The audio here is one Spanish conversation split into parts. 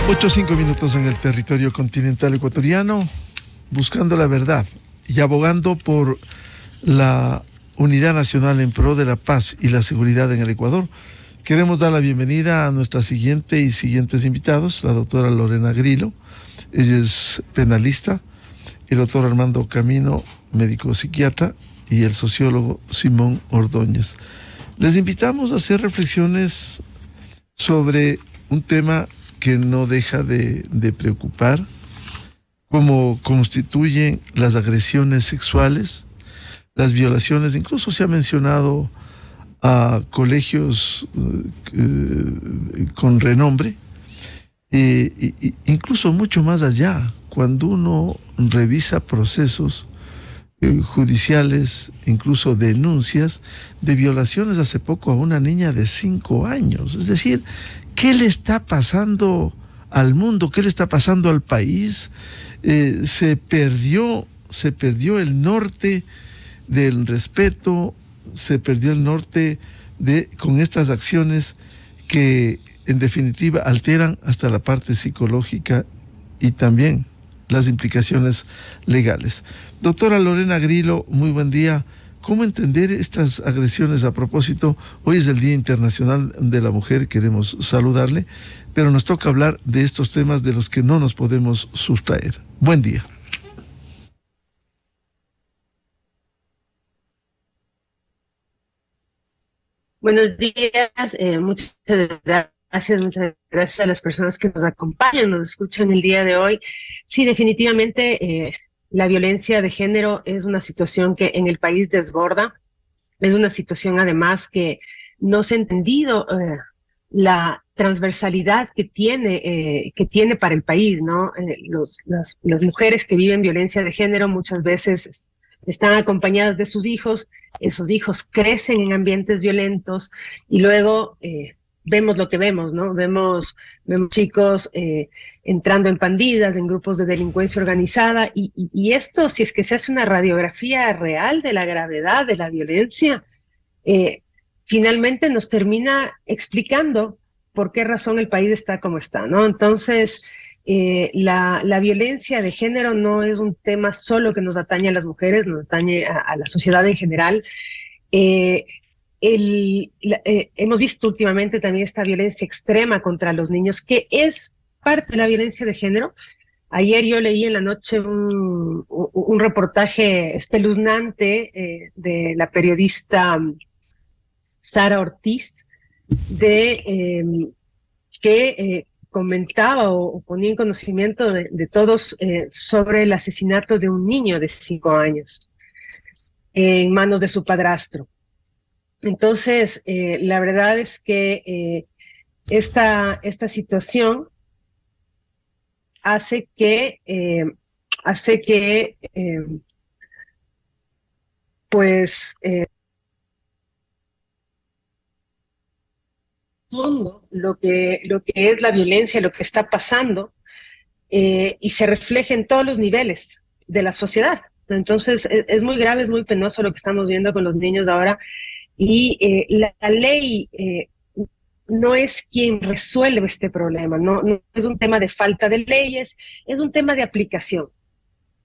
8:05 en el territorio continental ecuatoriano, buscando la verdad y abogando por la unidad nacional en pro de la paz y la seguridad en el Ecuador. Queremos dar la bienvenida a nuestra siguientes invitados, la doctora Lorena Grillo, ella es penalista, el doctor Armando Camino, médico psiquiatra, y el sociólogo Simón Ordóñez. Les invitamos a hacer reflexiones sobre un tema que no deja de preocupar, cómo constituyen las agresiones sexuales, las violaciones. Incluso se ha mencionado a colegios con renombre, incluso mucho más allá, cuando uno revisa procesos judiciales, incluso denuncias de violaciones hace poco a una niña de 5 años. Es decir, ¿qué le está pasando al mundo? ¿Qué le está pasando al país? Se perdió el norte del respeto, se perdió el norte con estas acciones que en definitiva alteran hasta la parte psicológica y también las implicaciones legales. Doctora Lorena Grillo, muy buen día. ¿Cómo entender estas agresiones? A propósito, hoy es el Día Internacional de la Mujer, queremos saludarle, pero nos toca hablar de estos temas de los que no nos podemos sustraer. Buen día. Buenos días, muchas gracias a las personas que nos acompañan, nos escuchan el día de hoy. Sí, definitivamente la violencia de género es una situación que en el país desborda, es una situación además que no se ha entendido la transversalidad que tiene para el país, ¿no? Las mujeres que viven violencia de género muchas veces están acompañadas de sus hijos, esos hijos crecen en ambientes violentos y luego vemos lo que vemos, ¿no? Vemos chicos entrando en pandillas, en grupos de delincuencia organizada y esto, si es que se hace una radiografía real de la gravedad de la violencia, finalmente nos termina explicando por qué razón el país está como está, ¿no? Entonces, la violencia de género no es un tema solo que nos atañe a las mujeres, nos atañe a la sociedad en general. Hemos visto últimamente también esta violencia extrema contra los niños, que es parte de la violencia de género. Ayer yo leí en la noche un reportaje espeluznante de la periodista Sara Ortiz, que comentaba o ponía en conocimiento de todos sobre el asesinato de un niño de 5 años en manos de su padrastro. Entonces, la verdad es que esta situación hace que fondo lo que es la violencia, lo que está pasando, y se refleja en todos los niveles de la sociedad. Entonces, es muy grave, es muy penoso lo que estamos viendo con los niños de ahora, y la ley no es quien resuelve este problema, no es un tema de falta de leyes, es un tema de aplicación.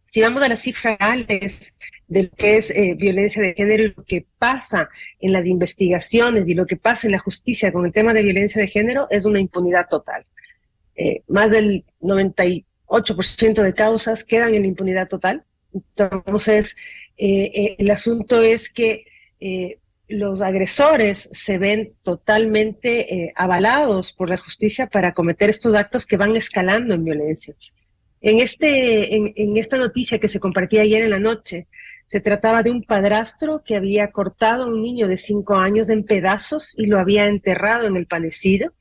Si vamos a las cifras reales de lo que es violencia de género y lo que pasa en las investigaciones y lo que pasa en la justicia con el tema de violencia de género, es una impunidad total. Más del 98% de causas quedan en la impunidad total. Entonces, el asunto es que los agresores se ven totalmente avalados por la justicia para cometer estos actos que van escalando en violencia. En esta noticia que se compartía ayer en la noche, se trataba de un padrastro que había cortado a un niño de 5 años en pedazos y lo había enterrado en el panecillo,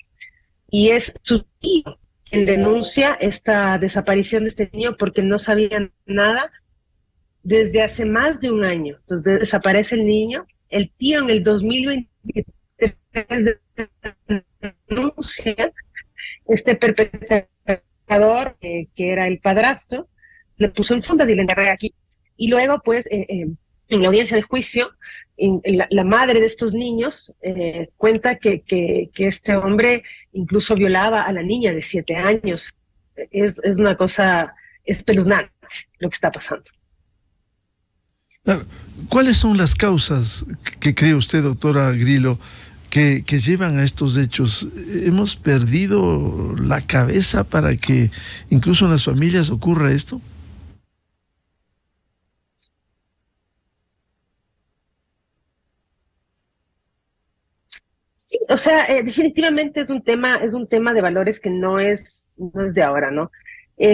y es su tío quien denuncia esta desaparición de este niño porque no sabían nada desde hace más de un año. Entonces desaparece el niño, el tío en el 2023 denuncia este perpetrador que era el padrastro, le puso en fundas y le enterré aquí. Y luego, pues, en la audiencia de juicio, la madre de estos niños cuenta que este hombre incluso violaba a la niña de 7 años. Es una cosa espeluznante lo que está pasando. ¿Cuáles son las causas que cree usted, doctora Grillo, que llevan a estos hechos? ¿Hemos perdido la cabeza para que incluso en las familias ocurra esto? Sí, o sea, definitivamente es un tema de valores que no es de ahora, ¿no?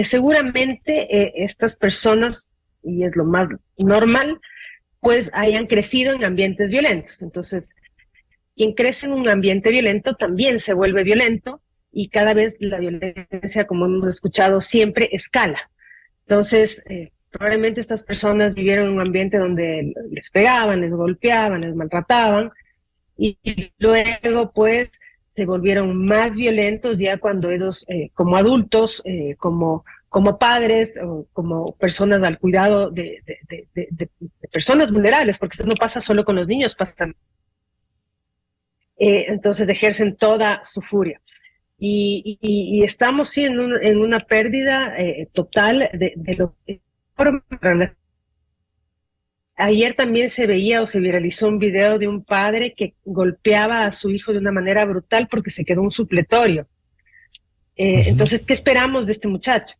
Seguramente estas personas, y es lo más normal, pues hayan crecido en ambientes violentos. Entonces, quien crece en un ambiente violento también se vuelve violento y cada vez la violencia, como hemos escuchado, siempre escala. Entonces, probablemente estas personas vivieron en un ambiente donde les pegaban, les golpeaban, les maltrataban y luego pues se volvieron más violentos ya cuando ellos como adultos, como padres o como personas al cuidado de personas vulnerables, porque eso no pasa solo con los niños, pasa entonces ejercen toda su furia. Y estamos sí en una pérdida total de lo que... Ayer también se veía o se viralizó un video de un padre que golpeaba a su hijo de una manera brutal porque se quedó un supletorio. Entonces, ¿qué esperamos de este muchacho?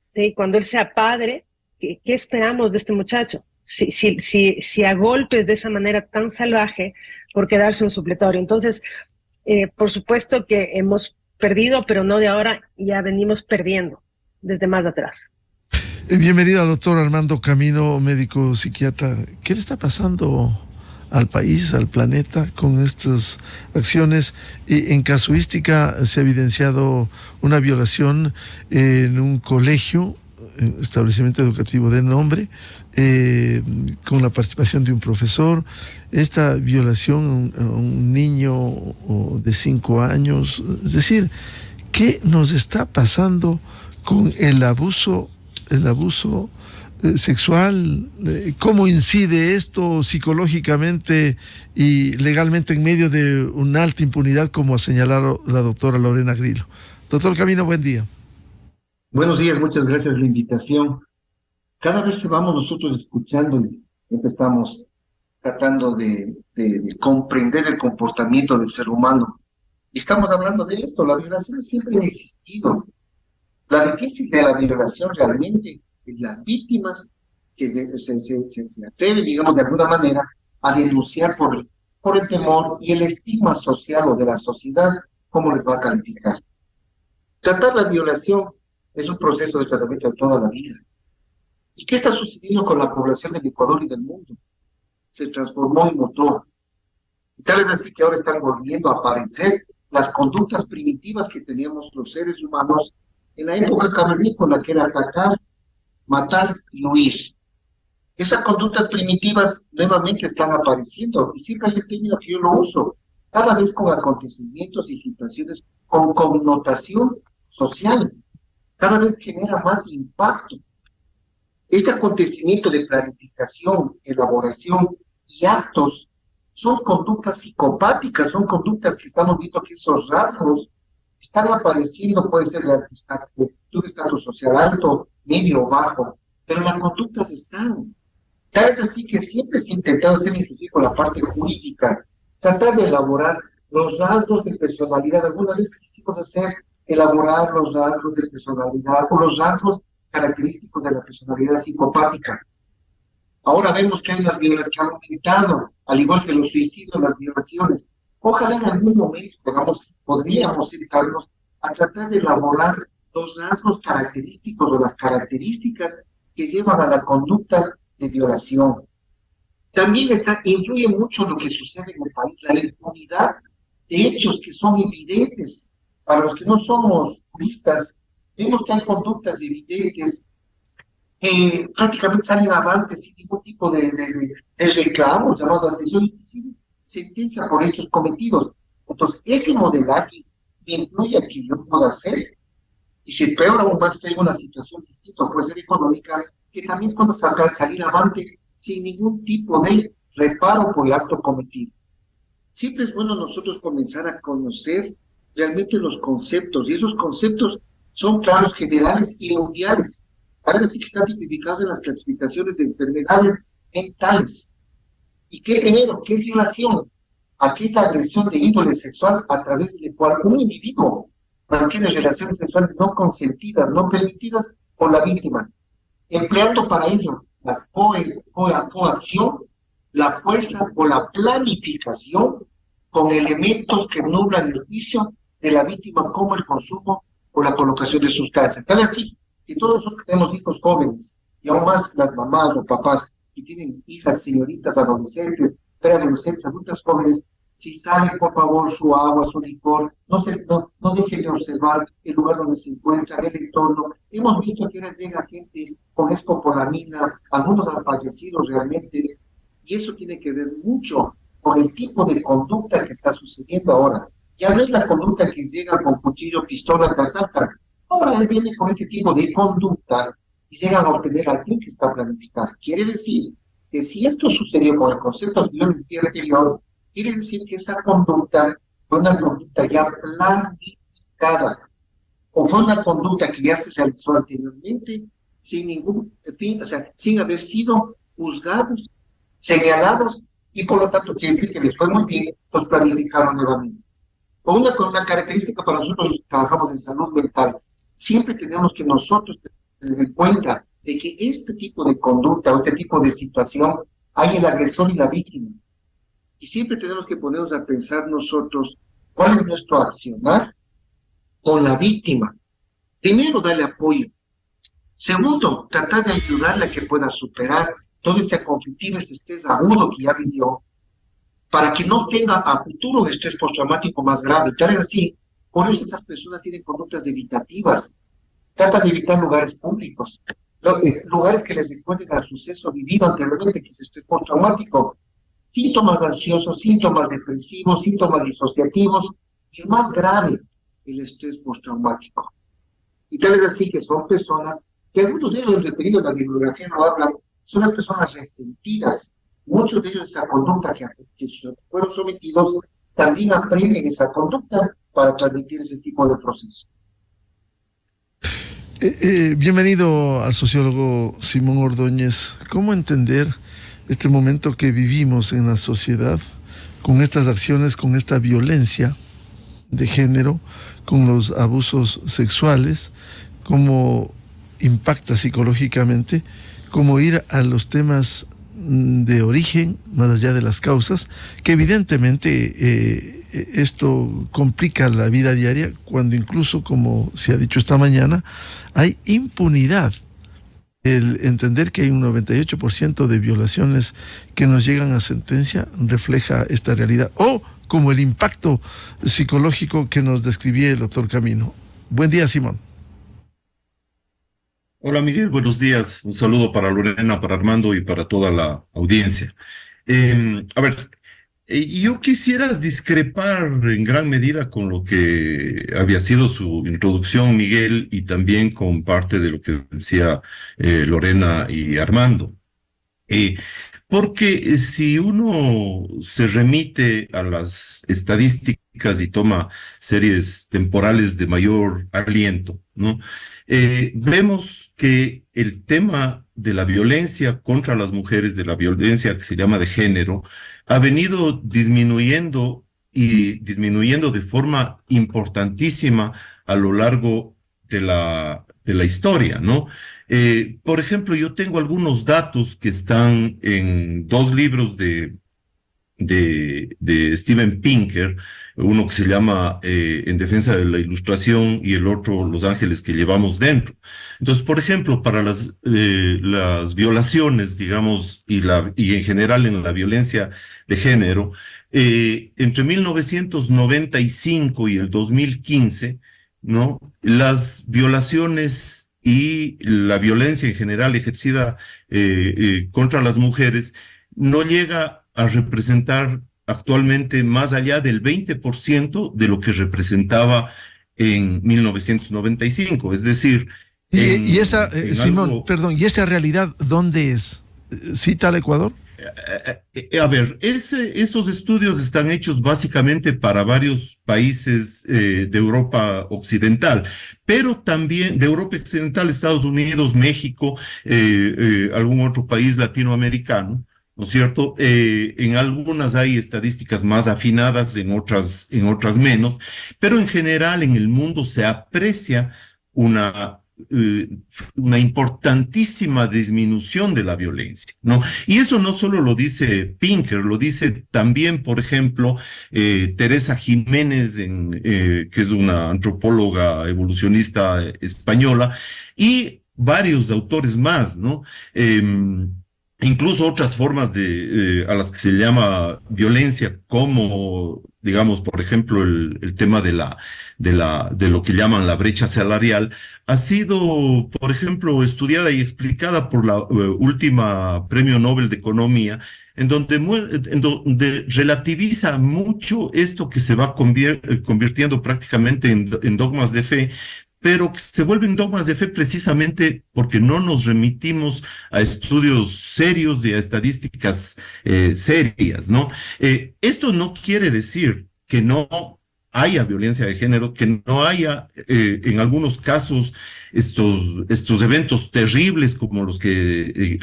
¿Sí? Cuando él sea padre, ¿qué esperamos de este muchacho? Si a golpes de esa manera tan salvaje por quedarse un supletorio. Entonces, por supuesto que hemos perdido, pero no de ahora, ya venimos perdiendo desde más atrás. Bienvenido al doctor Armando Camino, médico psiquiatra. ¿Qué le está pasando al país, al planeta, con estas acciones? En casuística se ha evidenciado una violación en un colegio, establecimiento educativo de nombre, con la participación de un profesor. Esta violación a un niño de 5 años, es decir, ¿qué nos está pasando con el abuso sexual? ¿Cómo incide esto psicológicamente y legalmente en medio de una alta impunidad, como ha señalado la doctora Lorena Grillo? Doctor Camino, buen día. Buenos días, muchas gracias por la invitación. Cada vez que vamos nosotros escuchando, siempre estamos tratando de comprender el comportamiento del ser humano. Y estamos hablando de esto, la violación siempre ha existido. La difícil de la violación realmente es las víctimas que se atreven, digamos, de alguna manera a denunciar por el temor y el estigma social o de la sociedad, cómo les va a calificar. Tratar la violación es un proceso de tratamiento de toda la vida. ¿Y qué está sucediendo con la población del Ecuador y del mundo? Se transformó en motor. Y tal es así que ahora están volviendo a aparecer las conductas primitivas que teníamos los seres humanos en la época cavernícola, que era atacar, matar y huir. Esas conductas primitivas nuevamente están apareciendo, y siempre hay el término que yo lo uso, cada vez con acontecimientos y situaciones con connotación social, cada vez genera más impacto. Este acontecimiento de planificación, elaboración y actos son conductas psicopáticas, son conductas que estamos viendo que esos rasgos están apareciendo. Puede ser la estatus social alto, medio o bajo, pero las conductas están. Tal es así que siempre se ha intentado hacer, inclusive con la parte jurídica, tratar de elaborar los rasgos de personalidad. Alguna vez quisimos elaborar los rasgos de personalidad o los rasgos característicos de la personalidad psicopática. Ahora vemos que hay las violaciones que han aumentado, al igual que los suicidios, las violaciones. Ojalá en algún momento podríamos sentarnos a tratar de elaborar los rasgos característicos o las características que llevan a la conducta de violación. También influye mucho lo que sucede en el país, la impunidad de hechos que son evidentes. Para los que no somos juristas, vemos que hay conductas evidentes que prácticamente salen avante sin ningún tipo de reclamo, llamado atención, inclusive sentencia por hechos cometidos. Entonces, ese modelaje incluye a que yo pueda hacer, y si peor aún más, tengo una situación distinta, puede ser económica, que también pueda salir avante sin ningún tipo de reparo por el acto cometido. Siempre es bueno nosotros comenzar a conocer realmente los conceptos, y esos conceptos son claros, generales y mundiales. Ahora sí que están tipificados en las clasificaciones de enfermedades mentales. ¿Y qué primero? ¿Qué es violación? Aquí es agresión de índole sexual a través de la cual un individuo mantiene relaciones sexuales no consentidas, no permitidas por la víctima, empleando para ello la coacción, la fuerza o la planificación con elementos que nublan el juicio de la víctima, como el consumo o la colocación de sustancias. Tal así que todos nosotros tenemos hijos jóvenes, y aún más las mamás o papás que tienen hijas, señoritas, adolescentes, preadolescentes, adultas jóvenes, si salen, por favor, su agua, su licor, no dejen de observar el lugar donde se encuentra, el entorno. Hemos visto que ahora llega gente con escopolamina, algunos han fallecido realmente, y eso tiene que ver mucho con el tipo de conducta que está sucediendo ahora. Ya no es la conducta que llega con cuchillo, pistola, casaca. Ahora él viene con este tipo de conducta y llegan a obtener algo que está planificado. Quiere decir que si esto sucedió con el concepto que yo les decía anterior, quiere decir que esa conducta fue una conducta ya planificada, o fue una conducta que ya se realizó anteriormente sin ningún fin, o sea, sin haber sido juzgados, señalados, y por lo tanto quiere decir que les fue muy bien, los planificaron nuevamente. Con una característica para nosotros los que trabajamos en salud mental, siempre tenemos que nosotros tener en cuenta de que este tipo de conducta o este tipo de situación hay el agresor y la víctima. Y siempre tenemos que ponernos a pensar nosotros cuál es nuestro accionar con la víctima. Primero, darle apoyo. Segundo, tratar de ayudarle a que pueda superar todo ese conflictivo, ese estrés agudo que ya vivió, para que no tenga a futuro un estrés postraumático más grave. Tal es así, por eso estas personas tienen conductas evitativas. Tratan de evitar lugares públicos, lugares que les recuerden al suceso vivido anteriormente, que es estrés postraumático. Síntomas ansiosos, síntomas depresivos, síntomas disociativos, y más grave, el estrés postraumático. Y tal es así que son personas que algunos de ellos, referidos a la bibliografía no hablan, son las personas resentidas. Muchos de ellos esa conducta que fueron sometidos también aprenden esa conducta para transmitir ese tipo de proceso. Bienvenido al sociólogo Simón Ordóñez. ¿Cómo entender este momento que vivimos en la sociedad con estas acciones, con esta violencia de género, con los abusos sexuales, cómo impacta psicológicamente, cómo ir a los temas de origen, más allá de las causas, que evidentemente esto complica la vida diaria, cuando incluso, como se ha dicho esta mañana, hay impunidad. El entender que hay un 98% de violaciones que nos llegan a sentencia refleja esta realidad, o como el impacto psicológico que nos describía el doctor Camino. Buen día, Simón. Hola Miguel, buenos días. Un saludo para Lorena, para Armando y para toda la audiencia. Yo quisiera discrepar en gran medida con lo que había sido su introducción, Miguel, y también con parte de lo que decía Lorena y Armando. Porque si uno se remite a las estadísticas y toma series temporales de mayor aliento, ¿no? Vemos que el tema de la violencia contra las mujeres, de la violencia que se llama de género, ha venido disminuyendo y disminuyendo de forma importantísima a lo largo de la historia, ¿no? Por ejemplo, yo tengo algunos datos que están en dos libros de Steven Pinker, uno que se llama En defensa de la ilustración y el otro Los ángeles que llevamos dentro. Entonces, por ejemplo, para las violaciones, digamos, y en general en la violencia de género, entre 1995 y el 2015, ¿no? Las violaciones y la violencia en general ejercida contra las mujeres no llega a representar actualmente más allá del 20% de lo que representaba en 1995. Es decir, Simón, perdón, ¿y esa realidad dónde es? cita al Ecuador. A ver, esos estudios están hechos básicamente para varios países de Europa Occidental, pero también de Europa Occidental, Estados Unidos, México, algún otro país latinoamericano, ¿no es cierto? En algunas hay estadísticas más afinadas, en otras menos, pero en general en el mundo se aprecia una una importantísima disminución de la violencia, ¿no? Y eso no solo lo dice Pinker, lo dice también, por ejemplo, Teresa Jiménez, que es una antropóloga evolucionista española, y varios autores más, ¿no? Incluso otras formas a las que se llama violencia, como, digamos, por ejemplo, el tema de lo que llaman la brecha salarial, ha sido, por ejemplo, estudiada y explicada por la última Premio Nobel de Economía, en donde relativiza mucho esto que se va convirtiendo prácticamente en dogmas de fe, pero que se vuelven dogmas de fe precisamente porque no nos remitimos a estudios serios y a estadísticas serias, ¿no? Esto no quiere decir que no haya violencia de género, que no haya, en algunos casos, estos eventos terribles como los que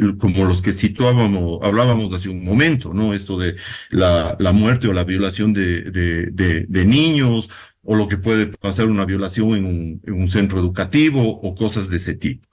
hablábamos hace un momento, ¿no? Esto de la muerte o la violación de niños, o lo que puede pasar una violación en un centro educativo o cosas de ese tipo.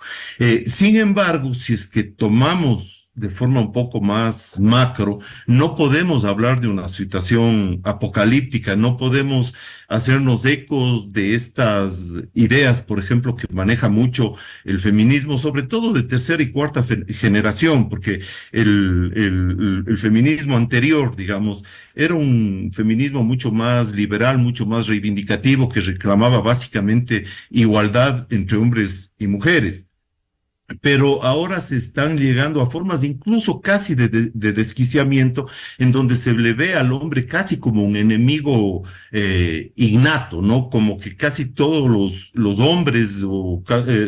Sin embargo, si es que tomamos de forma un poco más macro, no podemos hablar de una situación apocalíptica, no podemos hacernos ecos de estas ideas, por ejemplo, que maneja mucho el feminismo, sobre todo de tercera y cuarta generación, porque el feminismo anterior, digamos, era un feminismo mucho más liberal, mucho más reivindicativo, que reclamaba básicamente igualdad entre hombres y mujeres. Pero ahora se están llegando a formas incluso casi de desquiciamiento, en donde se le ve al hombre casi como un enemigo innato, ¿no? Como que casi todos los hombres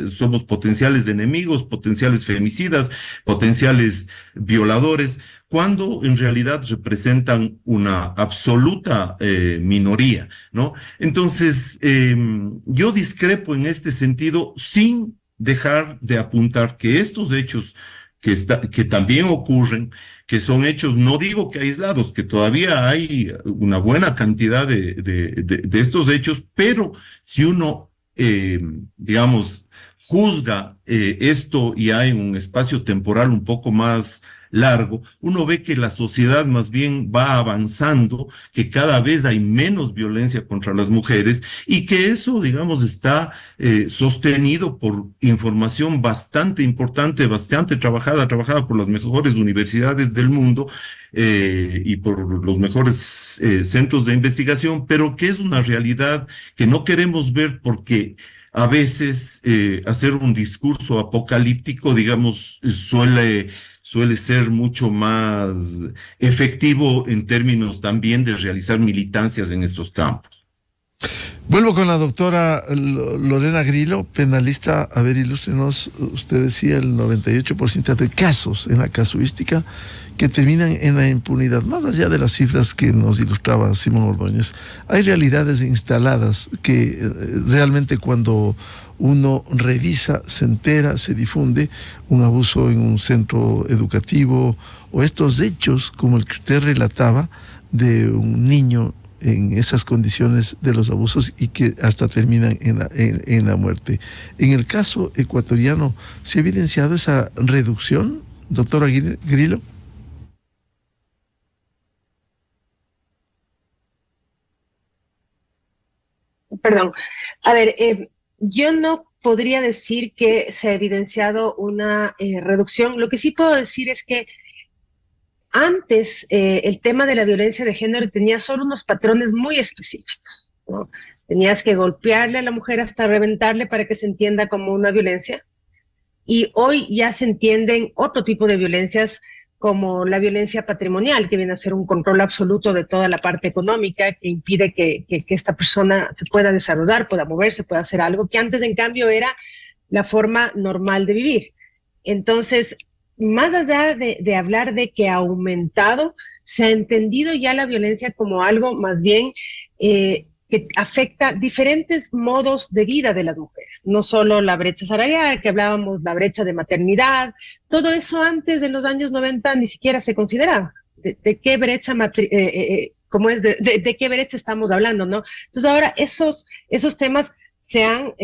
somos potenciales enemigos, potenciales femicidas, potenciales violadores, cuando en realidad representan una absoluta minoría, ¿no? Entonces, yo discrepo en este sentido sin dejar de apuntar que estos hechos que también ocurren, que son hechos, no digo que aislados, que todavía hay una buena cantidad de estos hechos, pero si uno, digamos, juzga esto ya en un espacio temporal un poco más largo, uno ve que la sociedad más bien va avanzando, que cada vez hay menos violencia contra las mujeres y que eso, digamos, está sostenido por información bastante importante, bastante trabajada por las mejores universidades del mundo y por los mejores centros de investigación, pero que es una realidad que no queremos ver porque a veces hacer un discurso apocalíptico, digamos, suele ser mucho más efectivo en términos también de realizar militancias en estos campos. Vuelvo con la doctora Lorena Grillo, penalista. A ver, ilústrenos, usted decía el 98% de casos en la casuística que terminan en la impunidad. Más allá de las cifras que nos ilustraba Simón Ordóñez, hay realidades instaladas que realmente cuando uno revisa, se entera, se difunde un abuso en un centro educativo o estos hechos como el que usted relataba de un niño en esas condiciones de los abusos y que hasta terminan en la muerte. En el caso ecuatoriano, ¿se ha evidenciado esa reducción, doctora Grillo? Perdón. A ver, yo no podría decir que se ha evidenciado una reducción. Lo que sí puedo decir es que antes el tema de la violencia de género tenía solo unos patrones muy específicos, ¿no? Tenías que golpearle a la mujer hasta reventarle para que se entienda como una violencia. Y hoy ya se entienden otro tipo de violencias como la violencia patrimonial, que viene a ser un control absoluto de toda la parte económica, que impide que esta persona se pueda desarrollar, pueda moverse, pueda hacer algo, que antes en cambio era la forma normal de vivir. Entonces, más allá de hablar de que ha aumentado, se ha entendido ya la violencia como algo más bien que afecta diferentes modos de vida de las mujeres, no solo la brecha salarial, que hablábamos, la brecha de maternidad, todo eso antes de los años 90 ni siquiera se consideraba. ¿De qué brecha cómo es, de qué brecha estamos hablando, ¿no? Entonces ahora esos temas se han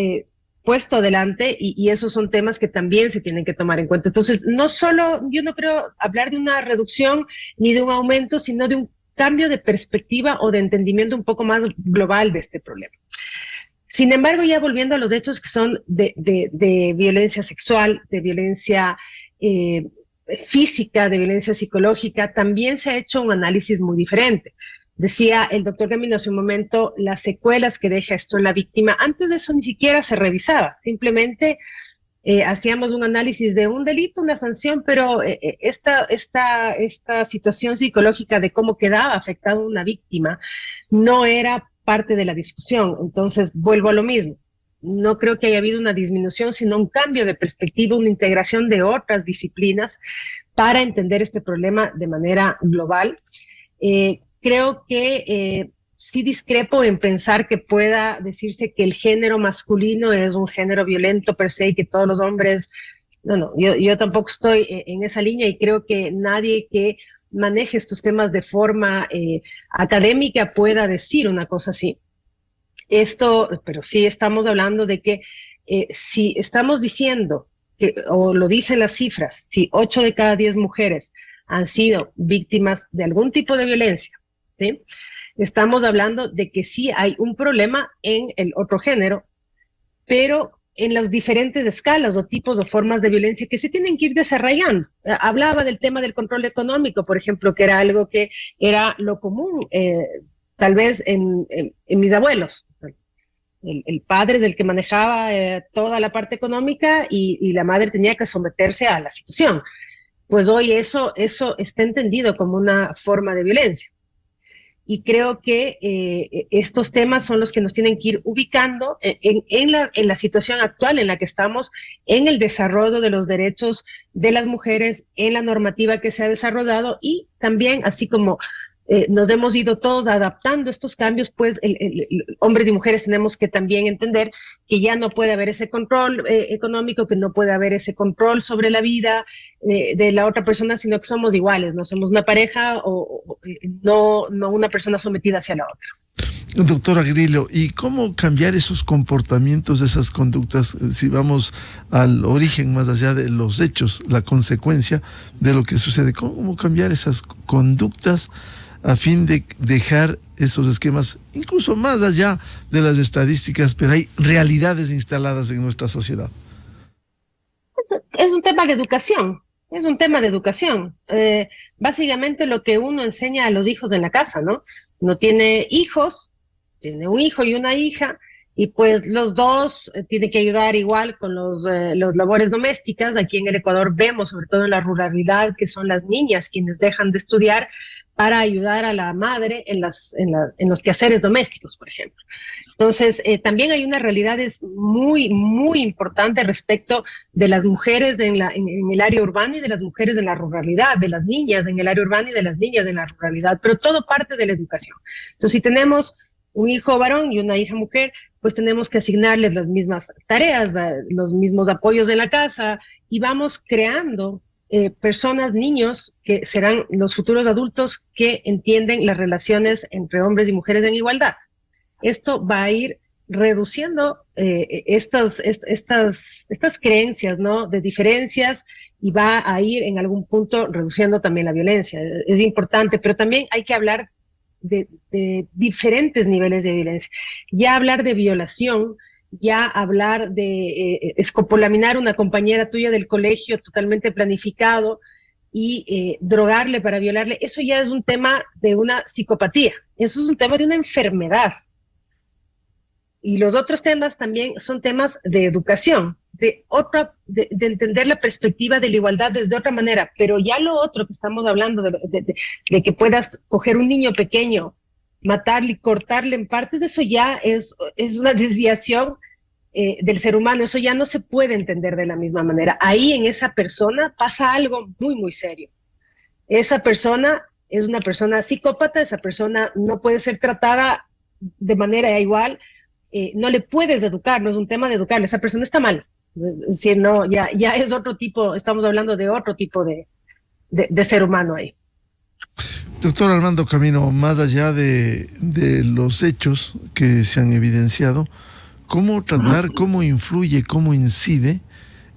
puesto adelante y esos son temas que también se tienen que tomar en cuenta. Entonces, no solo, yo no creo hablar de una reducción ni de un aumento, sino de un cambio de perspectiva o de entendimiento un poco más global de este problema. Sin embargo, ya volviendo a los hechos que son de violencia sexual, de violencia física, de violencia psicológica, también se ha hecho un análisis muy diferente. Decía el doctor Gamino hace un momento, las secuelas que deja esto en la víctima, antes de eso ni siquiera se revisaba, simplemente hacíamos un análisis de un delito, una sanción, pero esta situación psicológica de cómo quedaba afectada una víctima no era parte de la discusión. Entonces, vuelvo a lo mismo. No creo que haya habido una disminución, sino un cambio de perspectiva, una integración de otras disciplinas para entender este problema de manera global. Creo que sí discrepo en pensar que pueda decirse que el género masculino es un género violento per se y que todos los hombres... No, yo tampoco estoy en esa línea y creo que nadie que maneje estos temas de forma académica pueda decir una cosa así. Pero sí estamos hablando de que si estamos diciendo, o lo dicen las cifras, si 8 de cada 10 mujeres han sido víctimas de algún tipo de violencia, ¿sí? Estamos hablando de que sí hay un problema en el otro género, pero en las diferentes escalas o tipos o formas de violencia que se tienen que ir desarrollando. Hablaba del tema del control económico, por ejemplo, que era algo que era lo común, tal vez en mis abuelos. El padre es el que manejaba toda la parte económica y la madre tenía que someterse a la situación. Pues hoy eso está entendido como una forma de violencia. Y creo que estos temas son los que nos tienen que ir ubicando en la situación actual en la que estamos, en el desarrollo de los derechos de las mujeres, en la normativa que se ha desarrollado y también, así como nos hemos ido todos adaptando a estos cambios, pues hombres y mujeres tenemos que también entender que ya no puede haber ese control económico, que no puede haber ese control sobre la vida de la otra persona, sino que somos iguales, no somos una pareja o no una persona sometida hacia la otra. Doctora Grillo, ¿y cómo cambiar esos comportamientos, esas conductas, si vamos al origen más allá de los hechos, la consecuencia de lo que sucede? ¿Cómo cambiar esas conductas a fin de dejar esos esquemas, incluso más allá de las estadísticas, pero hay realidades instaladas en nuestra sociedad? Es un tema de educación, es un tema de educación. Básicamente lo que uno enseña a los hijos en la casa, ¿no? Uno tiene hijos, tiene un hijo y una hija, y pues los dos tienen que ayudar igual con los labores domésticas. Aquí en el Ecuador vemos, sobre todo en la ruralidad, que son las niñas quienes dejan de estudiar para ayudar a la madre en los quehaceres domésticos, por ejemplo. Entonces, también hay unas realidades muy, muy importantes respecto de las mujeres en el área urbana y de las mujeres en la ruralidad, de las niñas en el área urbana y de las niñas en la ruralidad, pero todo parte de la educación. Entonces, si tenemos un hijo varón y una hija mujer, pues tenemos que asignarles las mismas tareas, los mismos apoyos en la casa y vamos creando personas, niños, que serán los futuros adultos que entienden las relaciones entre hombres y mujeres en igualdad. Esto va a ir reduciendo estas creencias, ¿no?, de diferencias y va a ir en algún punto reduciendo también la violencia. Es importante, pero también hay que hablar de diferentes niveles de violencia. Ya hablar de violación, ya hablar de escopolaminar a una compañera tuya del colegio totalmente planificado y drogarle para violarle, eso ya es un tema de una psicopatía, eso es un tema de una enfermedad. Y los otros temas también son temas de educación, de entender la perspectiva de la igualdad desde otra manera, pero ya lo otro que estamos hablando de que puedas coger un niño pequeño, matarle y cortarle en partes, eso ya es una desviación del ser humano, eso ya no se puede entender de la misma manera. Ahí en esa persona pasa algo muy, muy serio. Esa persona es una persona psicópata, esa persona no puede ser tratada de manera igual, no le puedes educar, no es un tema de educar, esa persona está mal. Es decir, no, ya es otro tipo, estamos hablando de otro tipo de ser humano ahí. Doctor Armando Camino, más allá de los hechos que se han evidenciado, ¿cómo tratar, cómo influye, cómo incide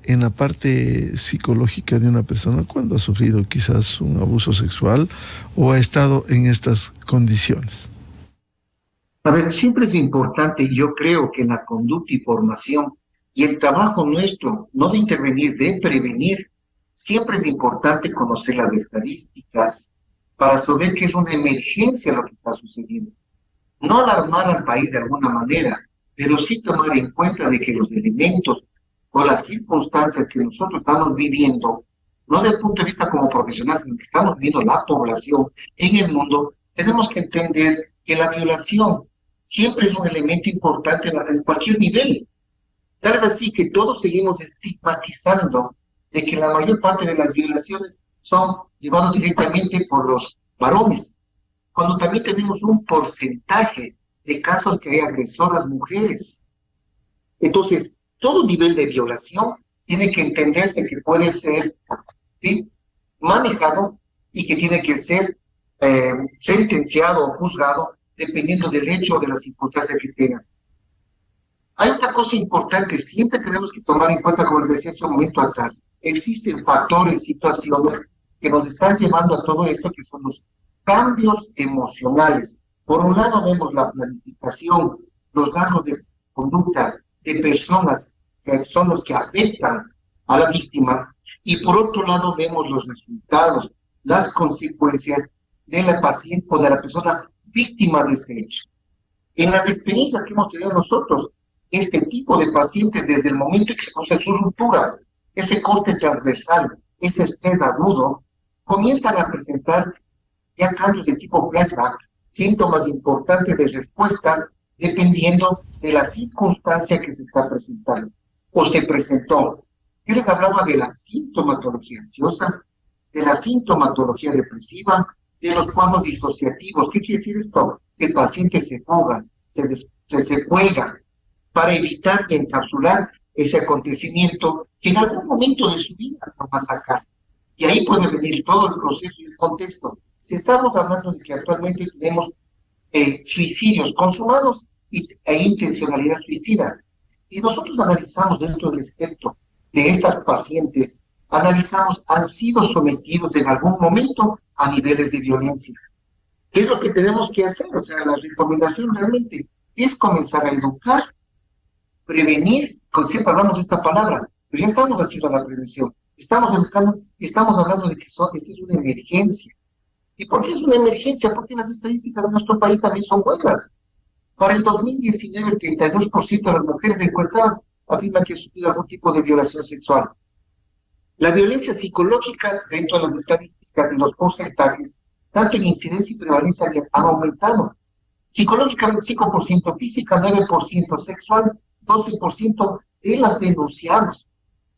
en la parte psicológica de una persona cuando ha sufrido quizás un abuso sexual o ha estado en estas condiciones? A ver, siempre es importante, yo creo que en la conducta y formación y el trabajo nuestro, no de intervenir, de prevenir, siempre es importante conocer las estadísticas para saber que es una emergencia lo que está sucediendo. No alarmar al país de alguna manera, pero sí tomar en cuenta de que los elementos o las circunstancias que nosotros estamos viviendo, no desde el punto de vista como profesionales, sino que estamos viviendo la población en el mundo, tenemos que entender que la violación siempre es un elemento importante en cualquier nivel. Tal vez así que todos seguimos estigmatizando de que la mayor parte de las violaciones son llevadas directamente por los varones, cuando también tenemos un porcentaje de casos que hay agresoras mujeres. Entonces, todo nivel de violación tiene que entenderse que puede ser, ¿sí?, manejado y que tiene que ser sentenciado o juzgado dependiendo del hecho o de las circunstancias que tengan. Hay otra cosa importante, siempre tenemos que tomar en cuenta, como les decía hace un momento atrás, existen factores, situaciones que nos están llevando a todo esto, que son los cambios emocionales. Por un lado vemos la planificación, los rasgos de conducta de personas que son los que afectan a la víctima, y por otro lado vemos los resultados, las consecuencias de la paciente o de la persona víctima de este hecho. En las experiencias que hemos tenido nosotros, este tipo de pacientes, desde el momento en que se produce su ruptura, ese corte transversal, ese estrés agudo, comienzan a presentar ya cambios de tipo flashback, síntomas importantes de respuesta, dependiendo de la circunstancia que se está presentando o se presentó. Yo les hablaba de la sintomatología ansiosa, de la sintomatología depresiva, de los cuadros disociativos. ¿Qué quiere decir esto? Que el paciente se fuga, se cuelga, para evitar y encapsular ese acontecimiento que en algún momento de su vida lo va a sacar. Y ahí puede venir todo el proceso y el contexto. Si estamos hablando de que actualmente tenemos suicidios consumados e intencionalidad suicida, y nosotros analizamos dentro del espectro de estas pacientes, analizamos, han sido sometidos en algún momento a niveles de violencia. ¿Qué es lo que tenemos que hacer? O sea, la recomendación realmente es comenzar a educar, prevenir, siempre hablamos de esta palabra, pero ya estamos haciendo la prevención. Estamos educando, estamos hablando de que esta es una emergencia. ¿Y por qué es una emergencia? Porque las estadísticas de nuestro país también son buenas. Para el 2019, el 32% de las mujeres encuestadas afirman que han sufrido algún tipo de violación sexual. La violencia psicológica, dentro de las estadísticas de los porcentajes, tanto en incidencia y prevalencia han aumentado. Psicológicamente 5%, física 9%, sexual 12% de las denunciadas.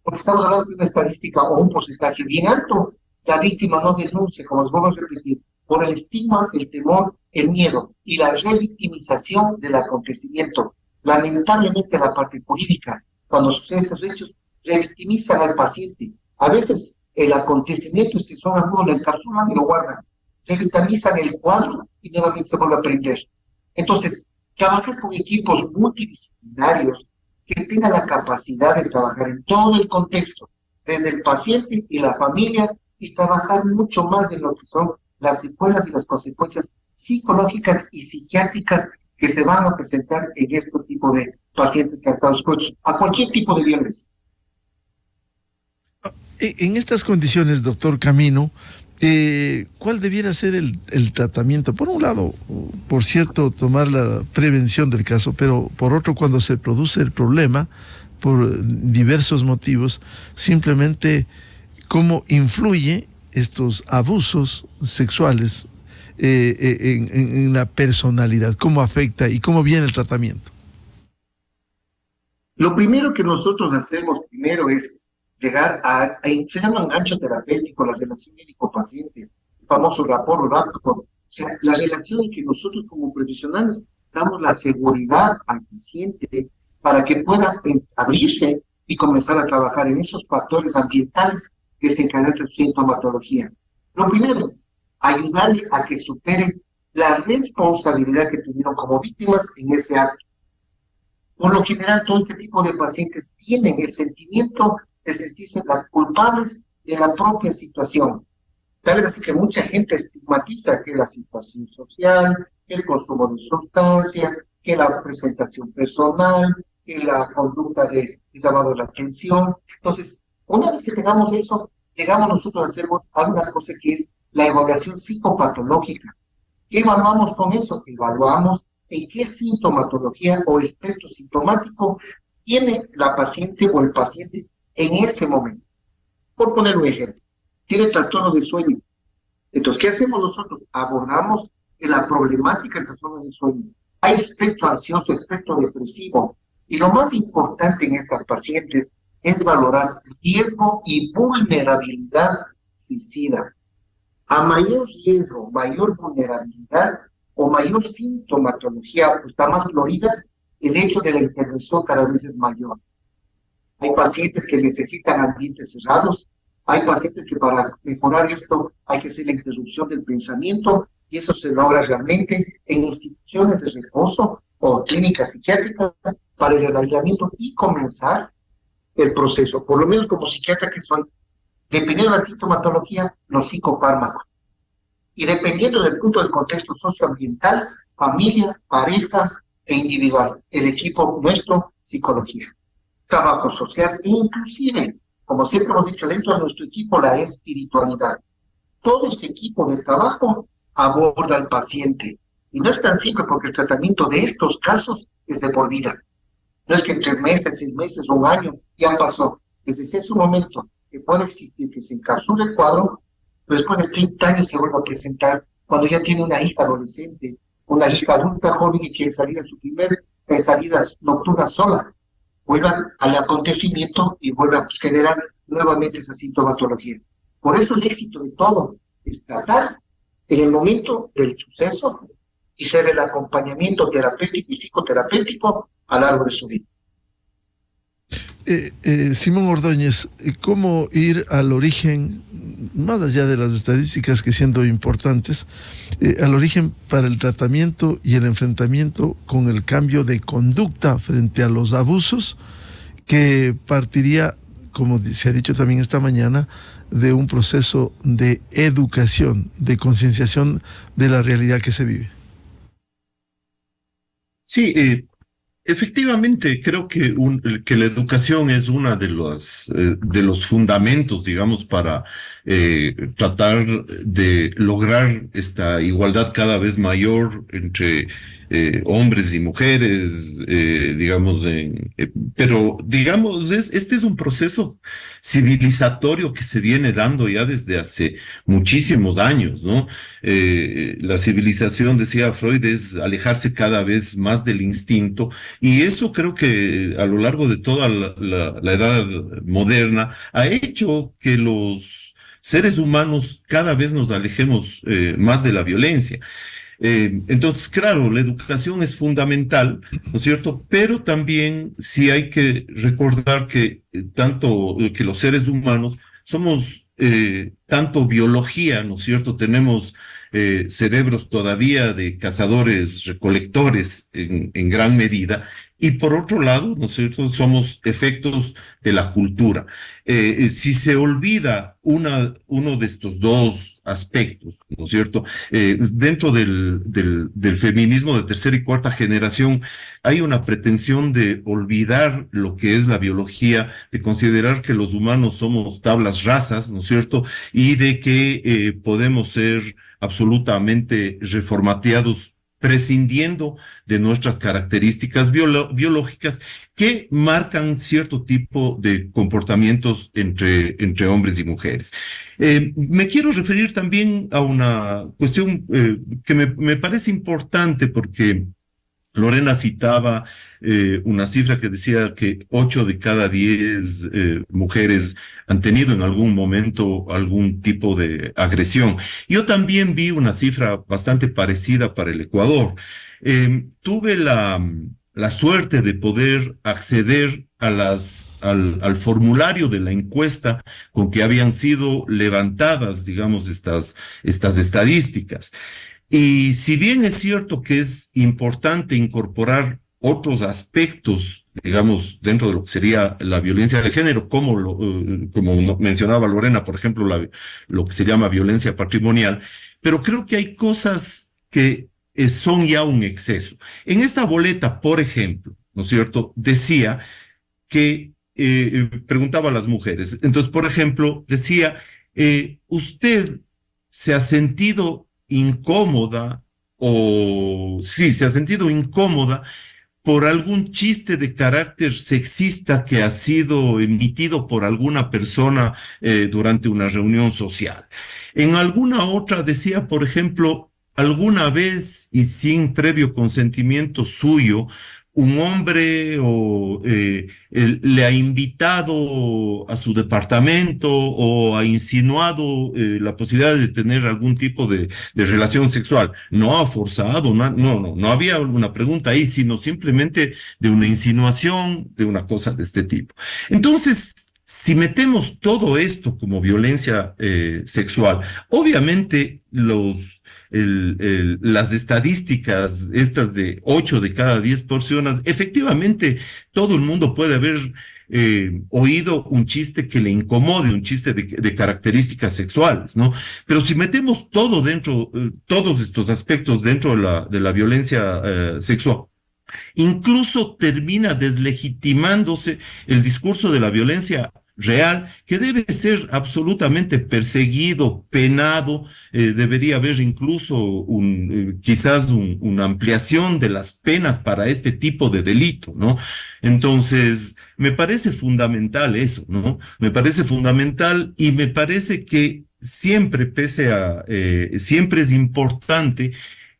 Porque estamos hablando de una estadística o un porcentaje bien alto. La víctima no denuncia, como les vuelvo a repetir, por el estigma, el temor, el miedo y la revictimización del acontecimiento. Lamentablemente la parte jurídica, cuando suceden estos hechos, revictimizan al paciente. A veces el acontecimiento, son algunos, lo encapsulan y lo guardan. Se revictimizan el cuadro y nuevamente se vuelve a prender. Entonces, trabajar con equipos multidisciplinarios que tengan la capacidad de trabajar en todo el contexto, desde el paciente y la familia, y trabajar mucho más en lo que son las secuelas y las consecuencias psicológicas y psiquiátricas que se van a presentar en este tipo de pacientes que han estado expuestos a cualquier tipo de violencia. En estas condiciones, doctor Camino, ¿cuál debiera ser el tratamiento? Por un lado, por cierto, tomar la prevención del caso, pero por otro, cuando se produce el problema, por diversos motivos, simplemente cómo influye estos abusos sexuales en la personalidad, cómo afecta y cómo viene el tratamiento. Lo primero que nosotros hacemos primero es llegar se llama enganche terapéutico, la relación médico-paciente, el famoso rapport rápido. O sea, la relación en que nosotros como profesionales damos la seguridad al paciente para que pueda abrirse y comenzar a trabajar en esos factores ambientales que se encargan de su sintomatología. Lo primero, ayudarle a que superen la responsabilidad que tuvieron como víctimas en ese acto. Por lo general, todo este tipo de pacientes tienen el sentimiento de sentirse culpables de la propia situación. Tal vez así que mucha gente estigmatiza que la situación social, que el consumo de sustancias, que la presentación personal, que la conducta de llamado la atención. Entonces, una vez que tengamos eso, llegamos nosotros a hacer alguna cosa que es la evaluación psicopatológica. ¿Qué evaluamos con eso? Evaluamos en qué sintomatología o espectro sintomático tiene la paciente o el paciente en ese momento. Por poner un ejemplo, tiene trastorno de sueño. Entonces, ¿qué hacemos nosotros? Abordamos la problemática del trastorno de sueño. Hay espectro ansioso, espectro depresivo. Y lo más importante en estas pacientes es valorar riesgo y vulnerabilidad suicida. A mayor riesgo, mayor vulnerabilidad o mayor sintomatología, está más florida, el hecho de la intervención cada vez es mayor. Hay pacientes que necesitan ambientes cerrados, hay pacientes que para mejorar esto hay que hacer la interrupción del pensamiento, y eso se logra realmente en instituciones de reposo o clínicas psiquiátricas para el aislamiento y comenzar el proceso. Por lo menos como psiquiatra que soy, dependiendo de la sintomatología, los psicofármacos. Y dependiendo del punto del contexto socioambiental, familia, pareja e individual, el equipo nuestro, psicología, trabajo social e inclusive, como siempre hemos dicho, dentro de nuestro equipo, la espiritualidad. Todo ese equipo de trabajo aborda al paciente. Y no es tan simple porque el tratamiento de estos casos es de por vida. No es que en 3 meses, 6 meses o un año ya pasó. Es decir, es un momento que puede existir, que se encapsula el cuadro, pero después de 30 años se vuelve a presentar cuando ya tiene una hija adolescente, una hija adulta joven y quiere salir a su primer salida nocturna sola. Vuelvan al acontecimiento y vuelvan a generar nuevamente esa sintomatología. Por eso el éxito de todo es tratar en el momento del suceso y ser el acompañamiento terapéutico y psicoterapéutico a lo largo de su vida. Simón Ordóñez, ¿cómo ir al origen, más allá de las estadísticas que siendo importantes, al origen para el tratamiento y el enfrentamiento con el cambio de conducta frente a los abusos, que partiría, como se ha dicho también esta mañana, de un proceso de educación, de concienciación de la realidad que se vive? Sí, efectivamente, creo que la educación es una de los fundamentos, digamos, para tratar de lograr esta igualdad cada vez mayor entre hombres y mujeres, digamos, pero digamos, este es un proceso civilizatorio que se viene dando ya desde hace muchísimos años, ¿no? La civilización, decía Freud, es alejarse cada vez más del instinto, y eso creo que a lo largo de toda la edad moderna ha hecho que los seres humanos cada vez nos alejemos más de la violencia. Entonces, claro, la educación es fundamental, ¿no es cierto? Pero también sí hay que recordar que que los seres humanos somos tanto biología, ¿no es cierto? Tenemos cerebros todavía de cazadores, recolectores en gran medida, y por otro lado, ¿no es cierto?, somos efectos de la cultura. Si se olvida uno de estos dos aspectos, ¿no es cierto?, dentro del feminismo de tercera y cuarta generación hay una pretensión de olvidar lo que es la biología, de considerar que los humanos somos tablas rasas, ¿no es cierto?, y de que podemos ser absolutamente reformateados prescindiendo de nuestras características biológicas que marcan cierto tipo de comportamientos entre hombres y mujeres. Me quiero referir también a una cuestión que me parece importante, porque Lorena citaba una cifra que decía que 8 de cada 10 mujeres han tenido en algún momento algún tipo de agresión. Yo también vi una cifra bastante parecida para el Ecuador. Tuve la suerte de poder acceder al formulario de la encuesta con que habían sido levantadas, digamos, estas estadísticas. Y si bien es cierto que es importante incorporar otros aspectos, digamos, dentro de lo que sería la violencia de género, como mencionaba Lorena, por ejemplo, lo que se llama violencia patrimonial, pero creo que hay cosas que son ya un exceso. En esta boleta, por ejemplo, ¿no es cierto?, decía que preguntaba a las mujeres. Entonces, por ejemplo, decía, ¿usted se ha sentido incómoda o sí, se ha sentido incómoda por algún chiste de carácter sexista que ha sido emitido por alguna persona durante una reunión social? En alguna otra decía, por ejemplo, alguna vez y sin previo consentimiento suyo, un hombre le ha invitado a su departamento o ha insinuado la posibilidad de tener algún tipo de relación sexual. No ha forzado, no había una pregunta ahí, sino simplemente de una insinuación, de una cosa de este tipo. Entonces, si metemos todo esto como violencia sexual, obviamente las estadísticas estas de 8 de cada 10 personas, efectivamente todo el mundo puede haber oído un chiste que le incomode, un chiste de características sexuales, ¿no? Pero si metemos todo dentro, todos estos aspectos dentro de la violencia sexual, incluso termina deslegitimándose el discurso de la violencia real, que debe ser absolutamente perseguido, penado. Debería haber incluso quizás una ampliación de las penas para este tipo de delito, ¿no? Entonces, me parece fundamental eso, ¿no? Me parece fundamental y me parece que siempre, siempre es importante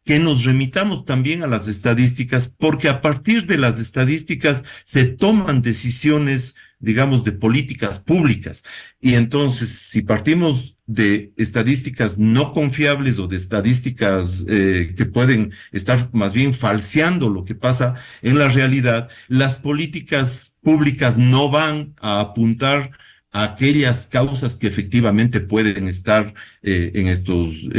que nos remitamos también a las estadísticas, porque a partir de las estadísticas se toman decisiones, digamos, de políticas públicas. Y entonces, si partimos de estadísticas no confiables o de estadísticas que pueden estar más bien falseando lo que pasa en la realidad, las políticas públicas no van a apuntar a aquellas causas que efectivamente pueden estar en estos,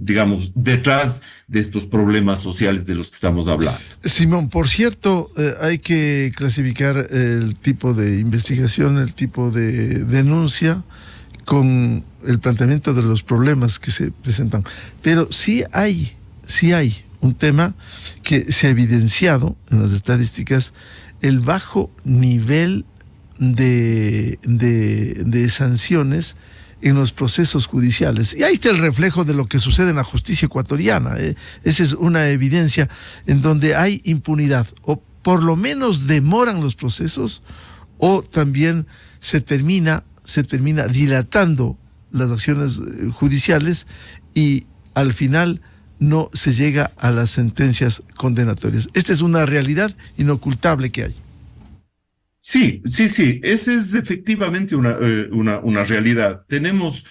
digamos, detrás de estos problemas sociales de los que estamos hablando. Simón, por cierto, hay que clasificar el tipo de investigación, el tipo de denuncia con el planteamiento de los problemas que se presentan. Pero sí hay un tema que se ha evidenciado en las estadísticas, el bajo nivel de sanciones en los procesos judiciales. Y ahí está el reflejo de lo que sucede en la justicia ecuatoriana. Esa es una evidencia en donde hay impunidad. O por lo menos demoran los procesos, o también se termina dilatando las acciones judiciales y al final no se llega a las sentencias condenatorias. Esta es una realidad inocultable que hay. Sí, esa es efectivamente una realidad. Tenemos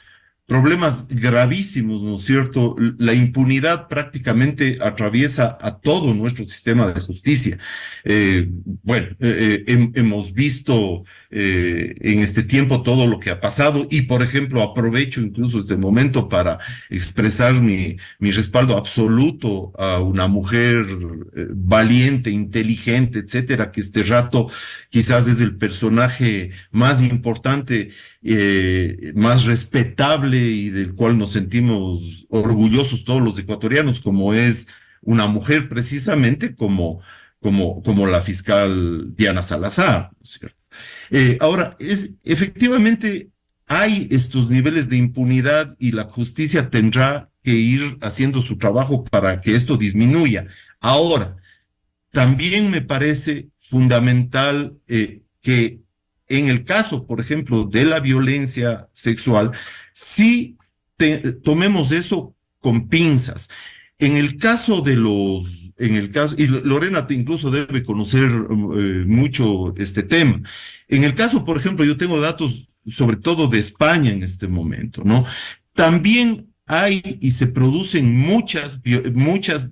problemas gravísimos, ¿no es cierto? La impunidad prácticamente atraviesa a todo nuestro sistema de justicia. Hemos visto en este tiempo todo lo que ha pasado y, por ejemplo, aprovecho incluso este momento para expresar mi respaldo absoluto a una mujer valiente, inteligente, etcétera, que este rato quizás es el personaje más importante, más respetable y del cual nos sentimos orgullosos todos los ecuatorianos, como es una mujer precisamente como la fiscal Diana Salazar, ¿no es cierto? Ahora, efectivamente hay estos niveles de impunidad y la justicia tendrá que ir haciendo su trabajo para que esto disminuya. Ahora, también me parece fundamental que en el caso, por ejemplo, de la violencia sexual, sí tomemos eso con pinzas. En el caso de y Lorena incluso debe conocer mucho este tema. En el caso, por ejemplo, yo tengo datos sobre todo de España en este momento, ¿no? También hay y se producen muchas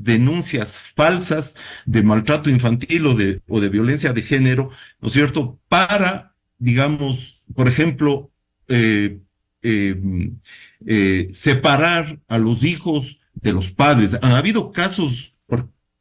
denuncias falsas de maltrato infantil o de violencia de género, ¿no es cierto? Para, digamos, por ejemplo, eh, eh, separar a los hijos de los padres. Han habido casos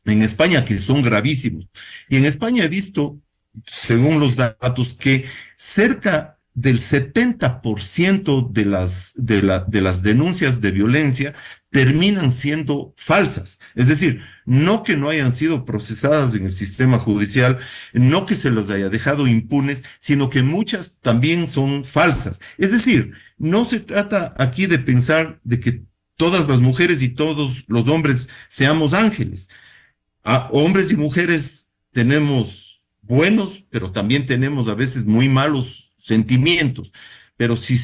en España que son gravísimos. Y en España he visto, según los datos, que cerca del 70% de las denuncias de violencia terminan siendo falsas. Es decir, no que no hayan sido procesadas en el sistema judicial, no que se los haya dejado impunes, sino que muchas también son falsas. Es decir, no se trata aquí de pensar de que todas las mujeres y todos los hombres seamos ángeles. Hombres y mujeres tenemos buenos, pero también tenemos a veces muy malos sentimientos. Pero si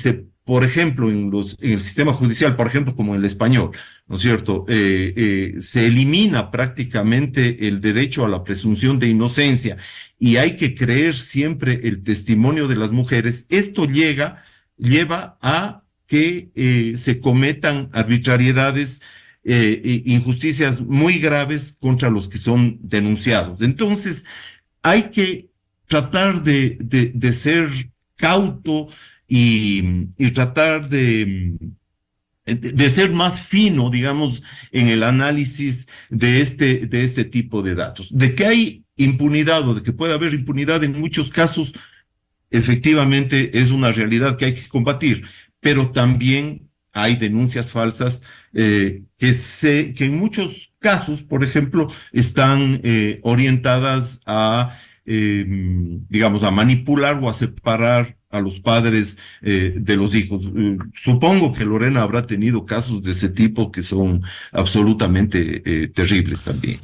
por ejemplo, en el sistema judicial, por ejemplo, como en el español, ¿no es cierto? Se elimina prácticamente el derecho a la presunción de inocencia y hay que creer siempre el testimonio de las mujeres. Esto lleva a que se cometan arbitrariedades, injusticias muy graves contra los que son denunciados. Entonces, hay que tratar de ser cauto y tratar de ser más fino, digamos, en el análisis de este tipo de datos. De que hay impunidad o de que puede haber impunidad en muchos casos, efectivamente es una realidad que hay que combatir, pero también hay denuncias falsas que en muchos casos, por ejemplo, están orientadas a, digamos, a manipular o a separar a los padres de los hijos. Supongo que Lorena habrá tenido casos de ese tipo que son absolutamente terribles también.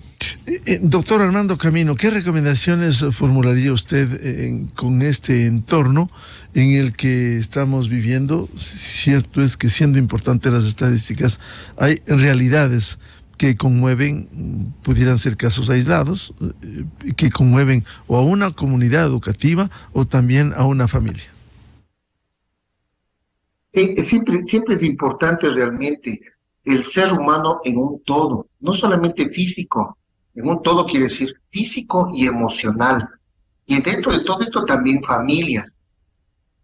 Doctor Armando Camino, ¿qué recomendaciones formularía usted con este entorno en el que estamos viviendo? Cierto es que, siendo importantes las estadísticas, hay realidades que conmueven, pudieran ser casos aislados, que conmueven o a una comunidad educativa o también a una familia. Siempre es importante realmente el ser humano en un todo, no solamente físico. En un todo quiere decir físico y emocional. Y dentro de todo esto también familias.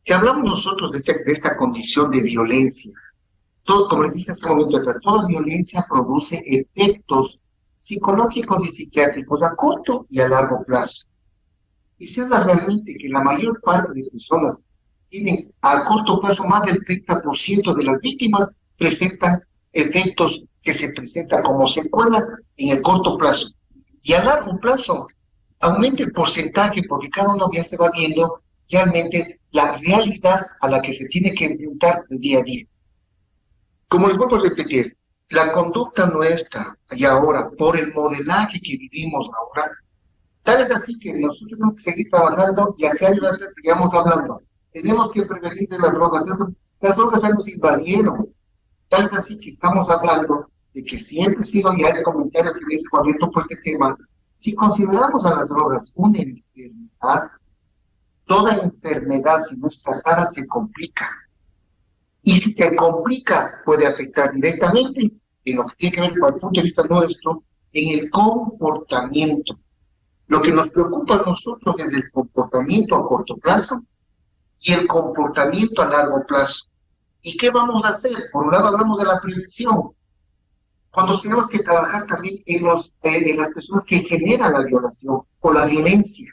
Si hablamos nosotros de esta condición de violencia, como les dije hace un momento atrás, toda violencia produce efectos psicológicos y psiquiátricos a corto y a largo plazo. Y se habla realmente que la mayor parte de las personas tienen a corto plazo, más del 30% de las víctimas presentan efectos que se presentan como secuelas en el corto plazo. Y a largo plazo aumenta el porcentaje porque cada uno ya se va viendo realmente la realidad a la que se tiene que enfrentar de día a día. Como les vuelvo a repetir, la conducta nuestra y ahora, por el modelaje que vivimos ahora, tal es así que nosotros tenemos que seguir trabajando y hacia años atrás sigamos hablando. Tenemos que prevenir de las drogas. Las drogas nos invadieron. Tal es así que estamos hablando de que siempre sigo ya de comentarios que les comento por este tema. Si consideramos a las drogas una enfermedad, toda enfermedad, si no es tratada, se complica. Y si se complica, puede afectar directamente en lo que tiene que ver con el punto de vista nuestro, en el comportamiento. Lo que nos preocupa a nosotros es el comportamiento a corto plazo y el comportamiento a largo plazo. ¿Y qué vamos a hacer? Por un lado hablamos de la prevención, cuando tenemos que trabajar también en las personas que generan la violación o la violencia.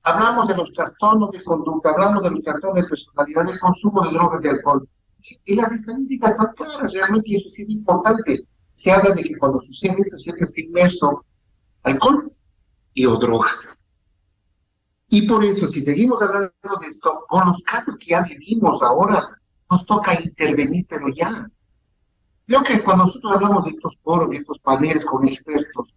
Hablamos de los trastornos de conducta, hablamos de los trastornos de personalidad, del consumo de drogas, de alcohol. Y las estadísticas son claras, realmente, y eso es importante. Se habla de que cuando sucede esto siempre está inmerso alcohol o drogas. Y por eso, si seguimos hablando de esto, con los casos que ya vivimos ahora, nos toca intervenir, pero ya. Creo que cuando nosotros hablamos de estos foros, de estos paneles con expertos,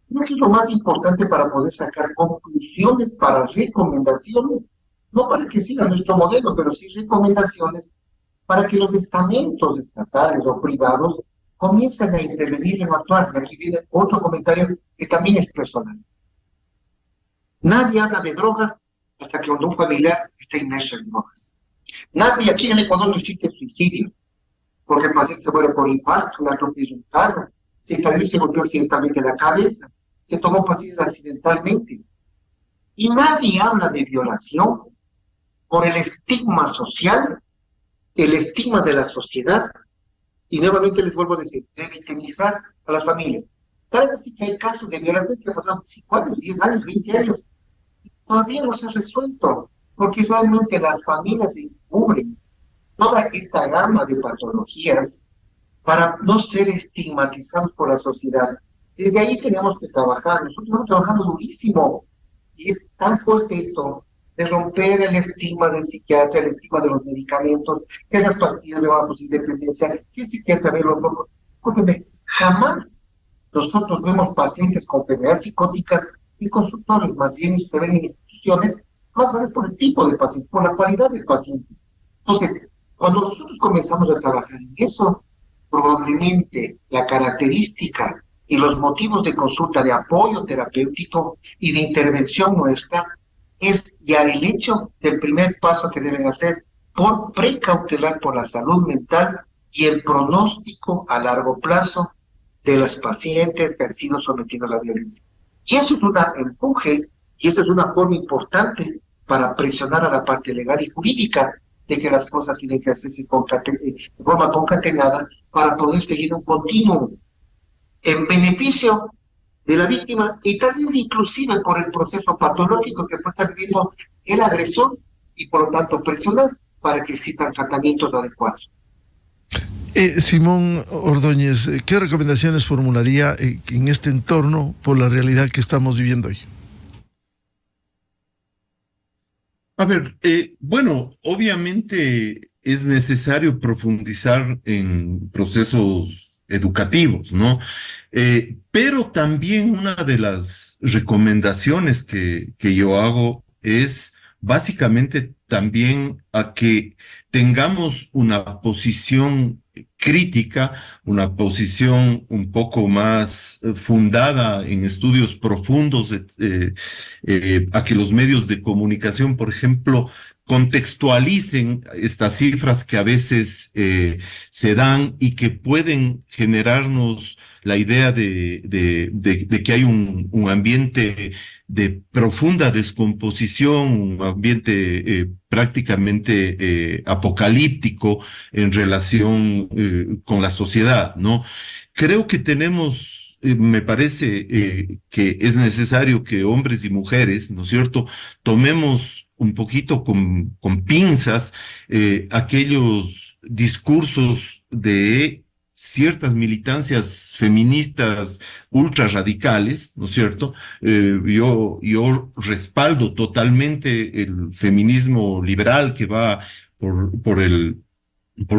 creo que es lo más importante para poder sacar conclusiones, para recomendaciones, no para que sigan nuestro modelo, pero sí recomendaciones para que los estamentos estatales o privados comienzan a intervenir y a actuar. Y aquí viene otro comentario que también es personal. Nadie habla de drogas hasta que un familiar está inmerso en drogas. Nadie aquí en Ecuador no existe suicidio, porque el paciente se muere por infarto, la atropella un carro, se cayó y se golpeó accidentalmente la cabeza, se tomó pastillas accidentalmente. Y nadie habla de violación por el estigma social, el estigma de la sociedad. Y nuevamente les vuelvo a decir, de victimizar a las familias. Tal vez sí que hay casos de violación que pasaron 5 años, 10 años, 20 años, y todavía no se ha resuelto, porque realmente las familias encubren toda esta gama de patologías para no ser estigmatizados por la sociedad. Desde ahí tenemos que trabajar. Nosotros estamos trabajando durísimo. Y es tan fuerte esto de romper el estigma del psiquiatra, el estigma de los medicamentos, que esas pastillas le van a producir dependencia, que el psiquiatra ve los locos. Escúcheme, jamás nosotros vemos pacientes con enfermedades psicóticas y consultorios, más bien se ven en instituciones, más bien por el tipo de paciente, por la cualidad del paciente. Entonces, cuando nosotros comenzamos a trabajar en eso, probablemente la característica y los motivos de consulta de apoyo terapéutico y de intervención nuestra es ya el hecho del primer paso que deben hacer por precautelar por la salud mental y el pronóstico a largo plazo de los pacientes que han sido sometidos a la violencia. Y eso es un empuje y eso es una forma importante para presionar a la parte legal y jurídica de que las cosas tienen que hacerse de forma concatenada para poder seguir un continuum en beneficio de la víctima y también inclusive por el proceso patológico que está viviendo el agresor y por lo tanto presionar para que existan tratamientos adecuados. Simón Ordóñez, ¿qué recomendaciones formularía en este entorno por la realidad que estamos viviendo hoy? A ver, bueno, obviamente es necesario profundizar en procesos educativos, ¿no? Pero también una de las recomendaciones que yo hago es básicamente también a que tengamos una posición crítica, una posición un poco más fundada en estudios profundos, a que los medios de comunicación, por ejemplo, contextualicen estas cifras que a veces se dan y que pueden generarnos la idea de que hay un ambiente de profunda descomposición, un ambiente prácticamente apocalíptico en relación con la sociedad, ¿no? Creo que tenemos, me parece que es necesario que hombres y mujeres, ¿no es cierto?, tomemos un poquito con pinzas aquellos discursos de ciertas militancias feministas ultra radicales, ¿no es cierto? Yo respaldo totalmente el feminismo liberal que va por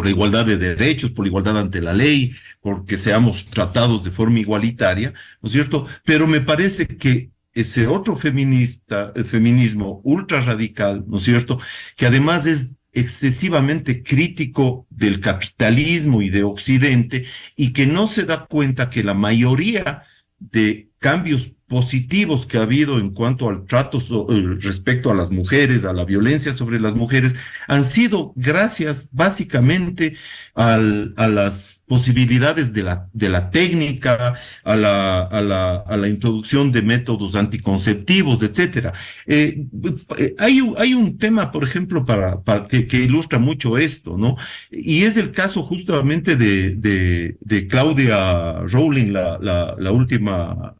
la igualdad de derechos, por la igualdad ante la ley, porque seamos tratados de forma igualitaria, ¿no es cierto? Pero me parece que ese otro feminismo ultra radical, ¿no es cierto?, que además es excesivamente crítico del capitalismo y de Occidente y que no se da cuenta que la mayoría de cambios positivos que ha habido en cuanto al trato respecto a las mujeres, a la violencia sobre las mujeres, han sido gracias básicamente a las posibilidades de la técnica, a la introducción de métodos anticonceptivos, etcétera. Hay un tema, por ejemplo, que ilustra mucho esto, ¿no? Y es el caso justamente de Claudia Rowling, la última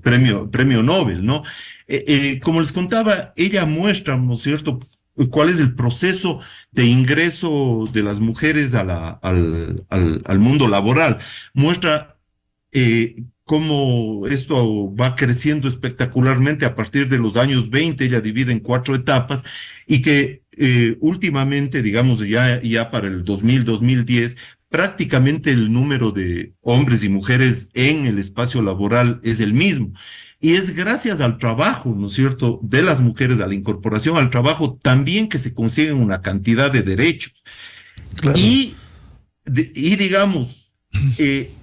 premio Nobel, ¿no? Como les contaba, ella muestra, ¿no es cierto?, cuál es el proceso de ingreso de las mujeres al mundo laboral. Muestra cómo esto va creciendo espectacularmente a partir de los años 20, ella divide en 4 etapas, y que últimamente, digamos, ya para el 2010, prácticamente el número de hombres y mujeres en el espacio laboral es el mismo. Y es gracias al trabajo, ¿no es cierto?, de las mujeres, a la incorporación al trabajo, también que se consiguen una cantidad de derechos. Claro. Y digamos,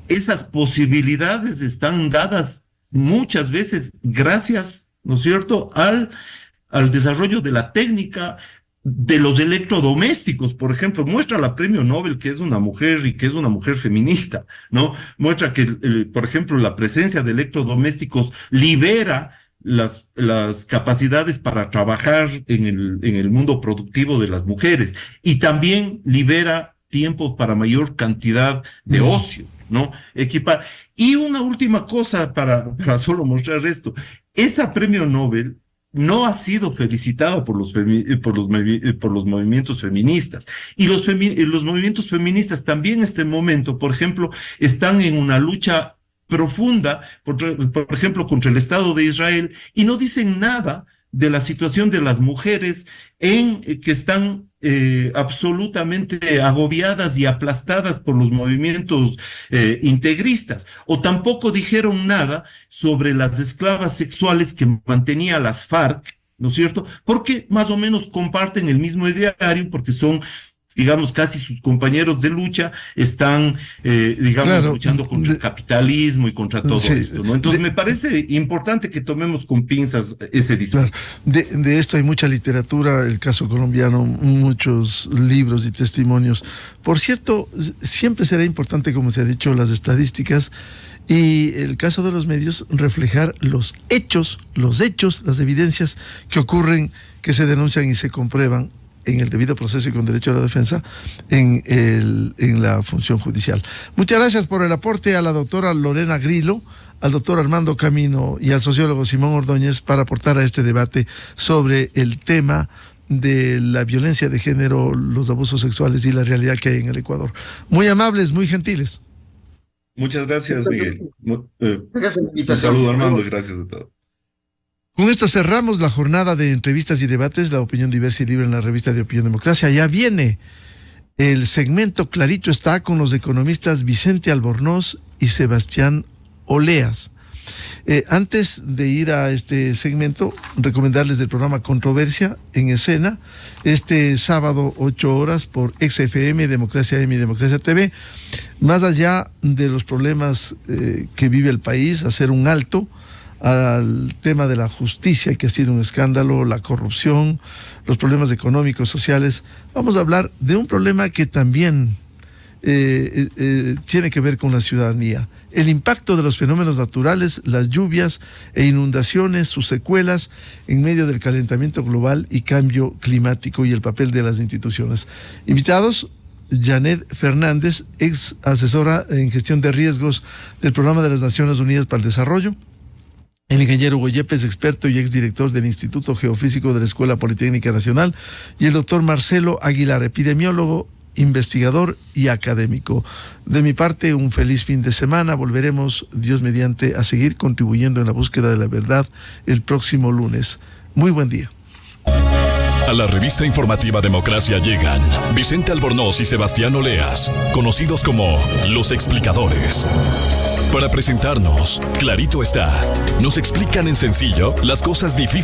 esas posibilidades están dadas muchas veces gracias, ¿no es cierto?, al desarrollo de la técnica de los electrodomésticos. Por ejemplo, muestra la premio Nobel que es una mujer y que es una mujer feminista, ¿no? Muestra que, por ejemplo, la presencia de electrodomésticos libera las capacidades para trabajar en el mundo productivo de las mujeres y también libera tiempo para mayor cantidad de ocio, ¿no? Y una última cosa para solo mostrar esto. Esa premio Nobel no ha sido felicitada por los movimientos feministas. Y los movimientos feministas también en este momento, por ejemplo, están en una lucha profunda, por ejemplo, contra el Estado de Israel, y no dicen nada de la situación de las mujeres que están absolutamente agobiadas y aplastadas por los movimientos integristas, o tampoco dijeron nada sobre las esclavas sexuales que mantenía las FARC, ¿no es cierto? Porque más o menos comparten el mismo ideario, porque son, digamos, casi sus compañeros de lucha, están, luchando contra el capitalismo y contra todo esto, ¿no? Entonces me parece importante que tomemos con pinzas ese discurso. Claro. De esto hay mucha literatura, el caso colombiano, muchos libros y testimonios. Por cierto, siempre será importante, como se ha dicho, las estadísticas y el caso de los medios, reflejar los hechos, las evidencias que ocurren, que se denuncian y se comprueban en el debido proceso y con derecho a la defensa en la función judicial. Muchas gracias por el aporte a la doctora Lorena Grillo, al doctor Armando Camino y al sociólogo Simón Ordóñez para aportar a este debate sobre el tema de la violencia de género, los abusos sexuales y la realidad que hay en el Ecuador. Muy amables, muy gentiles. Muchas gracias, Miguel. Un saludo, Armando, y gracias a todos. Con esto cerramos la jornada de entrevistas y debates, la opinión diversa y libre en la revista de Opinión Democracia. Ya viene el segmento Clarito está con los economistas Vicente Albornoz y Sebastián Oleas. Antes de ir a este segmento, recomendarles el programa Controversia en Escena, este sábado 8 horas por XFM, Democracia M y Democracia TV. Más allá de los problemas que vive el país, hacer un alto al tema de la justicia, que ha sido un escándalo, la corrupción, los problemas económicos, sociales. Vamos a hablar de un problema que también tiene que ver con la ciudadanía. El impacto de los fenómenos naturales, las lluvias e inundaciones, sus secuelas en medio del calentamiento global y cambio climático y el papel de las instituciones. Invitados: Janet Fernández, ex asesora en gestión de riesgos del Programa de las Naciones Unidas para el Desarrollo; el ingeniero Hugo Yepes, experto y exdirector del Instituto Geofísico de la Escuela Politécnica Nacional; y el doctor Marcelo Aguilar, epidemiólogo, investigador y académico. De mi parte, un feliz fin de semana. Volveremos, Dios mediante, a seguir contribuyendo en la búsqueda de la verdad el próximo lunes. Muy buen día. A la revista informativa Democracia llegan Vicente Albornoz y Sebastián Oleas, conocidos como Los Explicadores. Para presentarnos, Clarito está, nos explican en sencillo las cosas difíciles